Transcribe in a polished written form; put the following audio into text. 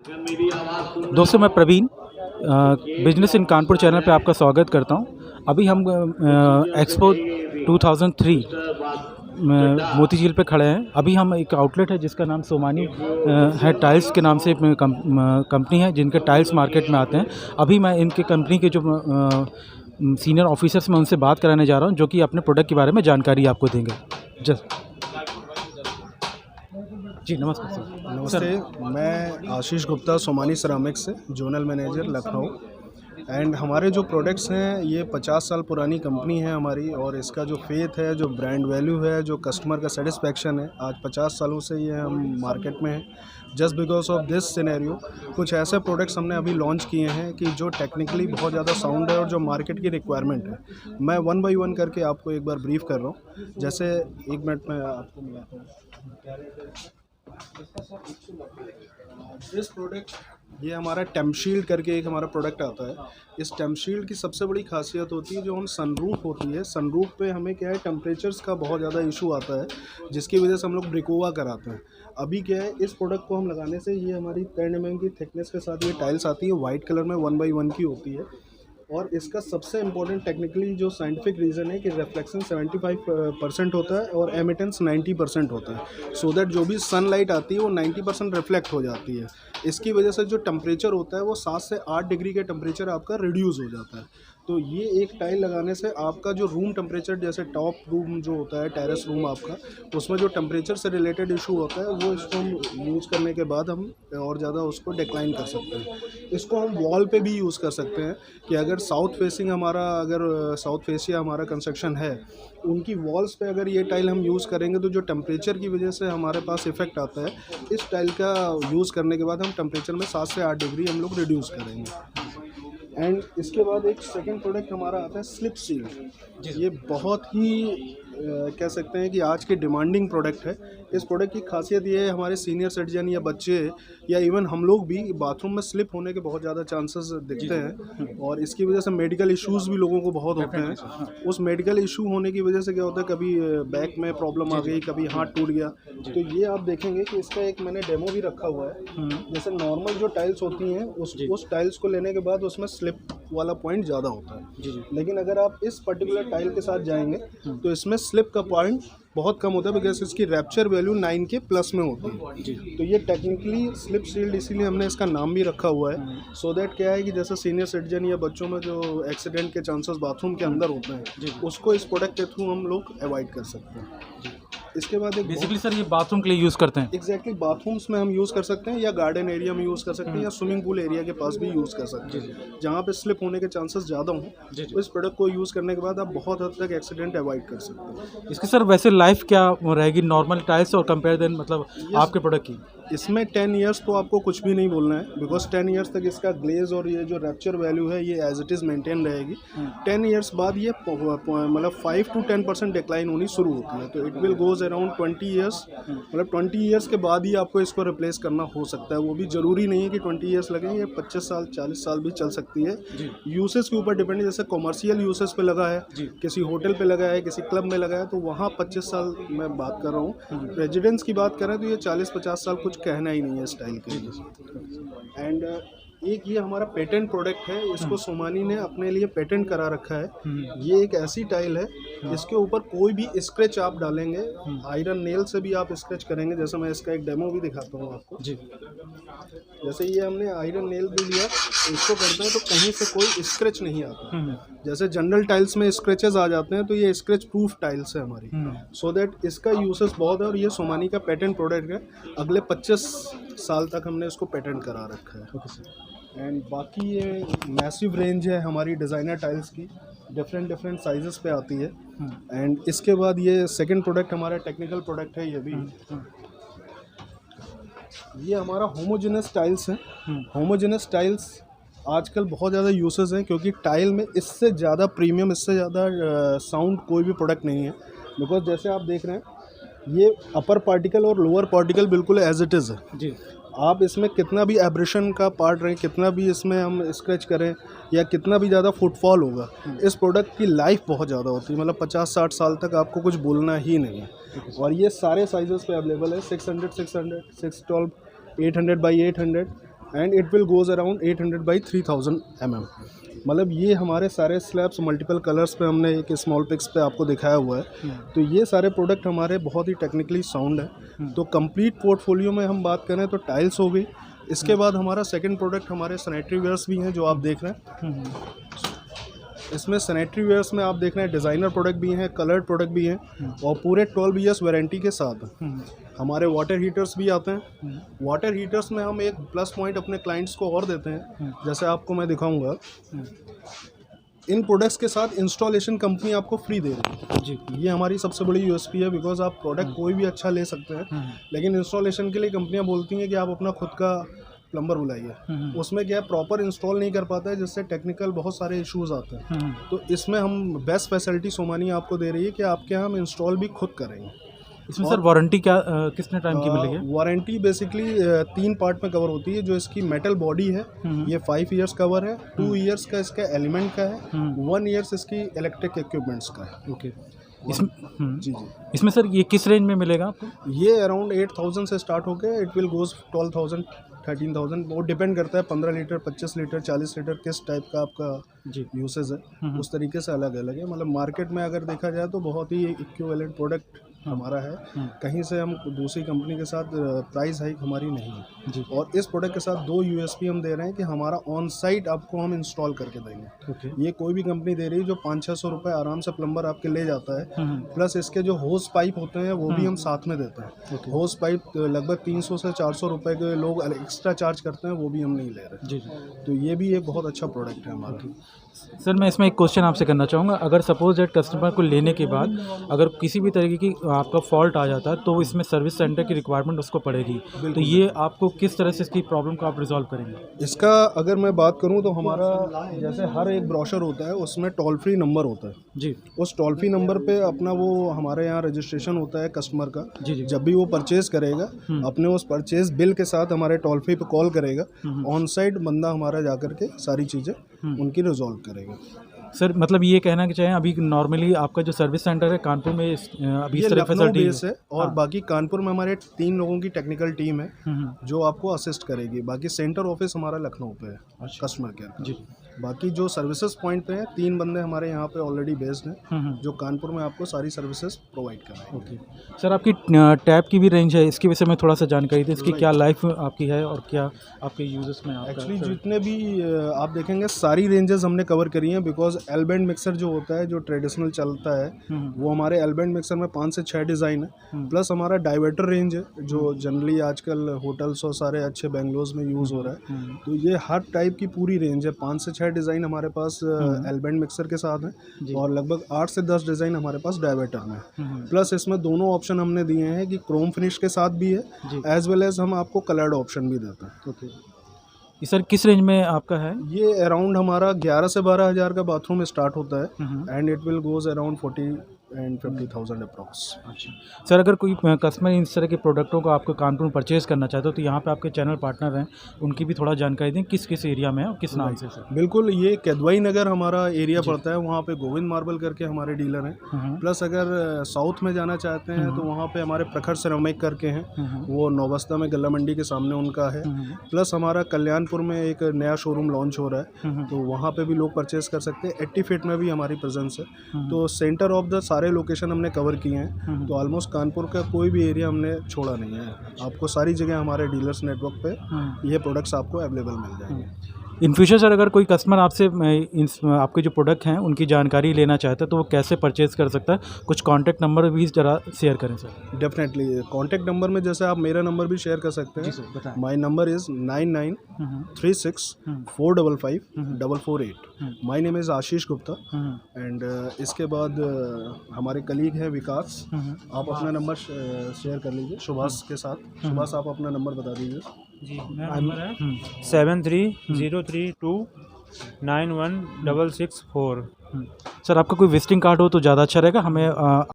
दोस्तों मैं Praveen business in Kanpur channel पे आपका स्वागत करता हूँ। अभी हम एक्सपो 2003 मोतीझील पे खड़े हैं। अभी हम एक आउटलेट है जिसका नाम सोमानी है, टाइल्स के नाम से एक कंपनी है जिनके टाइल्स मार्केट में आते हैं। अभी मैं इनके कंपनी के जो सीनियर ऑफिसर्स मैं उनसे बात कराने जा रहा हूँ, जो कि अपने प्रोडक्ट के बारे में जानकारी आपको देंगे। जी नमस्कार सर। नमस्ते, मैं आशीष गुप्ता सोमानी सिरामिक्स से जोनल मैनेजर लखनऊ। एंड हमारे जो प्रोडक्ट्स हैं ये 50 साल पुरानी कंपनी है हमारी, और इसका जो फेथ है, जो ब्रांड वैल्यू है, जो कस्टमर का सेटिस्फेक्शन है, आज 50 सालों से ये हम मार्केट में हैं। Just because of this scenario कुछ ऐसे प्रोडक्ट्स हमने अभी लॉन्च किए हैं कि जो टेक्निकली बहुत ज़्यादा साउंड है और जो मार्केट की रिक्वायरमेंट है। मैं वन बाई वन करके आपको एक बार ब्रीफ कर रहा हूँ। जैसे एक मिनट में आपको मिलाता हूँ। दिस प्रोडक्ट, ये हमारा टेम्पशील्ड करके एक हमारा प्रोडक्ट आता है। इस टेम्पशील्ड की सबसे बड़ी खासियत होती है जो हम सनरूफ होती है, सनरूफ पे हमें क्या है, टेम्परेचर्स का बहुत ज़्यादा इशू आता है, जिसकी वजह से हम लोग ब्रिकोवा कराते हैं। अभी क्या है, इस प्रोडक्ट को हम लगाने से ये हमारी 10 mm की थिकनेस के साथ ये टाइल्स आती है, वाइट कलर में 1x1 की होती है। और इसका सबसे इम्पोर्टेंट टेक्निकली जो साइंटिफिक रीज़न है कि रिफ्लेक्शन 75% होता है और एमिटेंस 90% होता है, सो दैट जो भी सनलाइट आती है वो 90% रिफ्लेक्ट हो जाती है। इसकी वजह से जो टेम्परेचर होता है वो 7 से 8 डिग्री का टेम्परेचर आपका रिड्यूस हो जाता है। तो ये एक टाइल लगाने से आपका जो रूम टेम्परेचर, जैसे टॉप रूम जो होता है, टेरेस रूम आपका, उसमें जो टेम्परेचर से रिलेटेड इशू होता है वो इसको हम यूज़ करने के बाद हम और ज़्यादा उसको डिक्लाइन कर सकते हैं। इसको हम वॉल पे भी यूज़ कर सकते हैं कि अगर साउथ फेसिंग हमारा, अगर साउथ फेसिया हमारा कंस्ट्रक्शन है, उनकी वॉल्स पे अगर ये टाइल हम यूज़ करेंगे तो जो टेम्परेचर की वजह से हमारे पास इफ़ेक्ट आता है, इस टाइल का यूज़ करने के बाद हम टेम्परेचर में 7 से 8 डिग्री हम लोग रिड्यूस करेंगे। एंड इसके बाद एक सेकंड प्रोडक्ट हमारा आता है स्लिप सील। ये बहुत ही कह सकते हैं कि आज की डिमांडिंग प्रोडक्ट है। इस प्रोडक्ट की खासियत ये है, हमारे सीनियर सिटीजन या बच्चे या इवन हम लोग भी बाथरूम में स्लिप होने के बहुत ज़्यादा चांसेस दिखते हैं, और इसकी वजह से मेडिकल इश्यूज़ भी लोगों को बहुत होते हैं। उस मेडिकल इशू होने की वजह से क्या होता है, कभी बैक में प्रॉब्लम आ गई, कभी हाथ टूट गया, तो ये आप देखेंगे कि इसका एक मैंने डेमो भी रखा हुआ है। जैसे नॉर्मल जो टाइल्स होती हैं उस टाइल्स को लेने के बाद उसमें स्लिप वाला पॉइंट ज़्यादा होता है, लेकिन अगर आप इस पर्टिकुलर टाइल के साथ जाएंगे तो इसमें स्लिप का पॉइंट बहुत कम होता है, बिकॉज इसकी रैप्चर वैल्यू 9 के प्लस में होती है। तो ये टेक्निकली स्लिप सील्ड, इसीलिए हमने इसका नाम भी रखा हुआ है। सो दैट क्या है कि जैसे सीनियर सिटीजन या बच्चों में जो एक्सीडेंट के चांसेस बाथरूम के अंदर होते हैं, उसको इस प्रोडक्ट के थ्रू हम लोग अवॉइड कर सकते हैं। इसके बाद एक बेसिकली सर ये बाथरूम के लिए यूज़ करते हैं। एग्जैक्टली बाथरूम्स में हम यूज़ कर सकते हैं, या गार्डन एरिया में यूज़ कर सकते हैं, या स्विमिंग पूल एरिया के पास भी यूज़ कर सकते हैं, जहाँ पे स्लिप होने के चांसेस ज़्यादा हों। तो इस प्रोडक्ट को यूज़ करने के बाद आप बहुत हद तक एक्सीडेंट अवॉइड कर सकते हैं। इसकी सर वैसे लाइफ क्या रहेगी नॉर्मल टाइल्स और कंपेयर देन मतलब आपके प्रोडक्ट की? इसमें 10 ईयर्स तो आपको कुछ भी नहीं बोलना है, बिकॉज 10 ईयर्स तक इसका ग्लेज और ये जो रैप्चर वैल्यू है ये एज इट इज़ मेंटेन रहेगी। 10 ईयर्स बाद ये मतलब 5 to 10% डिक्लाइन होनी शुरू होती है, तो it will goes around 20 years, मतलब 20 ईयर्स के बाद ही आपको इसको रिप्लेस करना हो सकता है। वो भी ज़रूरी नहीं है कि 20 ईयर्स लगें, ये 25 साल 40 साल भी चल सकती है। यूसेज के ऊपर डिपेंड है, जैसे कॉमर्शियल यूसेज पे लगा है, किसी होटल पे लगा है, किसी क्लब में लगा है, तो वहाँ 25 साल मैं बात कर रहा हूँ। रेजिडेंस की बात करें तो ये 40-50 साल कुछ कहना ही नहीं है स्टाइल के लिए। एंड एक ये हमारा पेटेंट प्रोडक्ट है, इसको सोमानी ने अपने लिए पेटेंट करा रखा है। ये एक ऐसी टाइल है जिसके ऊपर कोई भी स्क्रैच आप डालेंगे, आयरन नेल से भी आप स्क्रैच करेंगे। जैसे मैं इसका एक डेमो भी दिखाता हूँ आपको। जी, जैसे ये हमने आयरन नेल भी लिया, इसको करते हैं तो कहीं से कोई स्क्रैच नहीं आता। जैसे जनरल टाइल्स में स्क्रैचेस आ जाते हैं, तो ये स्क्रैच प्रूफ टाइल्स है हमारी। सो दैट इसका यूसेस बहुत है, और ये सोमानी का पेटेंट प्रोडक्ट है। अगले 25 साल तक हमने इसको पेटेंट करा रखा है। एंड बाकी ये मैसिव रेंज है हमारी डिज़ाइनर टाइल्स की, डिफरेंट साइजेस पे आती है। एंड इसके बाद ये सेकंड प्रोडक्ट हमारा टेक्निकल प्रोडक्ट है। ये भी ये हमारा होमोजेनस टाइल्स है। होमोजेनस टाइल्स आजकल बहुत ज़्यादा यूसेस हैं, क्योंकि टाइल में इससे ज़्यादा प्रीमियम, इससे ज़्यादा साउंड कोई भी प्रोडक्ट नहीं है। बिकॉज जैसे आप देख रहे हैं, ये अपर पार्टिकल और लोअर पार्टिकल बिल्कुल एज इट इज़ है जी। आप इसमें कितना भी एब्रेशन का पार्ट रहे, कितना भी इसमें हम स्क्रैच करें, या कितना भी ज़्यादा फुटफॉल होगा, इस प्रोडक्ट की लाइफ बहुत ज़्यादा होती है। मतलब 50-60 साल तक आपको कुछ बोलना ही नहीं है। और ये सारे साइजेस पे अवेलेबल है, 600, 600, 612, 800 by 800, and it will goes around 800 by 3000 mm। मतलब ये हमारे सारे स्लैब्स मल्टीपल कलर्स पे हमने एक स्मॉल पिक्स पे आपको दिखाया हुआ है। तो ये सारे प्रोडक्ट हमारे बहुत ही टेक्निकली साउंड है। तो कंप्लीट पोर्टफोलियो में हम बात करें तो टाइल्स हो गई। इसके बाद हमारा सेकंड प्रोडक्ट हमारे सैनिटरी वेयर्स भी हैं जो आप देख रहे हैं। इसमें सैनिटरी वेयर्स में आप देख रहे हैं डिज़ाइनर प्रोडक्ट भी हैं, कलर्ड प्रोडक्ट भी हैं और पूरे 12 ईयर्स वारंटी के साथ हमारे वाटर हीटर्स भी आते हैं। वाटर हीटर्स में हम एक प्लस पॉइंट अपने क्लाइंट्स को और देते हैं, जैसे आपको मैं दिखाऊंगा। इन प्रोडक्ट्स के साथ इंस्टॉलेशन कंपनी आपको फ्री दे रही है जी। ये हमारी सबसे बड़ी यूएसपी है, बिकॉज आप प्रोडक्ट कोई भी अच्छा ले सकते हैं, लेकिन इंस्टॉलेशन के लिए कंपनियां बोलती हैं कि आप अपना खुद का प्लम्बर बुलाइए। उसमें क्या है, प्रॉपर इंस्टॉल नहीं कर पाता है, जिससे टेक्निकल बहुत सारे इश्यूज आते हैं। तो इसमें हम बेस्ट फैसिलिटी सोमानी आपको दे रही है कि आपके यहाँ हम इंस्टॉल भी खुद करेंगे। इसमें सर वारंटी क्या कितने टाइम की मिलेगी? वारंटी बेसिकली 3 पार्ट में कवर होती है। जो इसकी मेटल बॉडी है ये 5 इयर्स कवर है, 2 इयर्स का इसका एलिमेंट का है, 1 इयर्स इसकी इलेक्ट्रिक इक्विपमेंट्स का है। ओके। जी। इसमें सर ये किस रेंज में मिलेगा आपको? ये अराउंड 8000 से स्टार्ट होकर इट विल गोज 12000 13,000। वो डिपेंड करता है 15 लीटर 25 लीटर 40 लीटर किस टाइप का आपका जी यूसेज है, उस तरीके से अलग अलग है। मतलब मार्केट में अगर देखा जाए तो बहुत ही इक्विवेलेंट प्रोडक्ट हमारा है। कहीं से हम दूसरी कंपनी के साथ प्राइस हाइक हमारी नहीं है जी। और इस प्रोडक्ट के साथ 2 यूएसपी हम दे रहे हैं कि हमारा ऑन साइट आपको हम इंस्टॉल करके देंगे। ये कोई भी कंपनी दे रही है जो 500-600 रुपये आराम से प्लम्बर आपके ले जाता है। प्लस इसके जो होस पाइप होते हैं वो भी हम साथ में देते हैं। होस पाइप लगभग 300 से 400 रुपये के लोग एक्स्ट्रा चार्ज करते हैं, वो भी हम नहीं ले रहे जी। तो ये भी एक बहुत अच्छा प्रोडक्ट है हमारा। सर मैं इसमें एक क्वेश्चन आपसे करना चाहूँगा। अगर सपोज दैट कस्टमर को लेने के बाद अगर किसी भी तरीके की आपका फॉल्ट आ जाता है तो इसमें सर्विस सेंटर की रिक्वायरमेंट उसको पड़ेगी, तो ये आपको किस तरह से इसकी प्रॉब्लम को आप रिजॉल्व करेंगे? इसका अगर मैं बात करूं तो हमारा जैसे हर एक ब्रोशर होता है उसमें टोल फ्री नंबर होता है जी। उस टोल फ्री नंबर पे अपना वो हमारे यहाँ रजिस्ट्रेशन होता है कस्टमर का जी। जब भी वो परचेज करेगा अपने उस परचेज बिल के साथ हमारे टोल फ्री पे कॉल करेगा, ऑन साइट बंदा हमारा जाकर के सारी चीज़ें उनकी रिजॉल्व करेगा। सर मतलब ये कहना कि चाहें अभी नॉर्मली आपका जो सर्विस सेंटर है कानपुर में अभी इस तरह फैसिलिटी है और बाकी कानपुर में हमारे 3 लोगों की टेक्निकल टीम है जो आपको असिस्ट करेगी। बाकी सेंटर ऑफिस हमारा लखनऊ पे है कस्टमर केयर जी। बाकी जो सर्विसेज पॉइंट पे हैं 3 बंदे हमारे यहाँ पे ऑलरेडी बेस्ड हैं जो कानपुर में आपको सारी सर्विसेज प्रोवाइड कराएंगे। ओके सर, आपकी टैप की भी रेंज है, इसके विषय में थोड़ा सा जानकारी दें। इसकी क्या लाइफ आपकी है और क्या आपके यूजर्स में? एक्चुअली जितने भी आप देखेंगे सारी रेंजेस हमने कवर करी हैं, बिकॉज एल बैंड मिक्सर जो होता है जो ट्रेडिशनल चलता है वो हमारे एल बैंड मिक्सर में 5 से 6 डिज़ाइन है। प्लस हमारा डाइवर्टर रेंज है जो जनरली आजकल होटल्स और सारे अच्छे बेंगलोर में यूज़ हो रहा है। तो ये हर टाइप की पूरी रेंज है। 5 से 6 डिज़ाइन हमारे पास एल बैंड मिक्सर के साथ हैं और लगभग 8 से 10 डिज़ाइन हमारे पास डाइवर्टर में। प्लस इसमें दोनों ऑप्शन हमने दिए हैं कि क्रोम फिनिश के साथ भी है एज वेल एज हम आपको कलर्ड ऑप्शन भी देते हैं। ओके, ये सर किस रेंज में आपका है? ये अराउंड हमारा 11 से 12 हज़ार का बाथरूम स्टार्ट होता है and it will goes around 40 and 50,000 approx. अच्छा सर, अगर कोई कस्टमर इस तरह के प्रोडक्टों को आपको कानपुर में परचेज़ करना चाहते हो तो यहाँ पे आपके चैनल पार्टनर हैं, उनकी भी थोड़ा जानकारी दें किस किस एरिया में है और किस नाम से सर? बिल्कुल, ये केदवाई नगर हमारा एरिया पड़ता है, वहाँ पे गोविंद मार्बल करके हमारे डीलर हैं। प्लस अगर साउथ में जाना चाहते हैं तो वहाँ पे हमारे प्रखर सिरामिक करके हैं, वो नौबस्ता में गल्ला मंडी के सामने उनका है। प्लस हमारा कल्याणपुर में एक नया शोरूम लॉन्च हो रहा है तो वहाँ पे भी लोग परचेज़ कर सकते हैं। 80 फीट में भी हमारी प्रेजेंस है। तो सेंटर ऑफ द सारे लोकेशन हमने कवर किए हैं। तो ऑलमोस्ट कानपुर का कोई भी एरिया हमने छोड़ा नहीं है। आपको सारी जगह हमारे डीलर्स नेटवर्क पे ये प्रोडक्ट्स आपको अवेलेबल मिल जाएंगे। इन फ्यूचर सर अगर कोई कस्टमर आपसे आपके जो प्रोडक्ट हैं उनकी जानकारी लेना चाहता है तो वो कैसे परचेज़ कर सकता है? कुछ कॉन्टैक्ट नंबर भी ज़रा शेयर करें सर। डेफिनेटली, कॉन्टैक्ट नंबर में जैसे आप मेरा नंबर भी शेयर कर सकते हैं। My number is 9936455448। My name is Ashish Gupta and इसके बाद हमारे कलीग हैं विकास। आप अपना नंबर शेयर कर लीजिए सुभाष के साथ। सुभाष, आप अपना नंबर बता दीजिए। जी, मेरा नंबर है 7303291664। सर आपका कोई विजिटिंग कार्ड हो तो ज़्यादा अच्छा रहेगा, हमें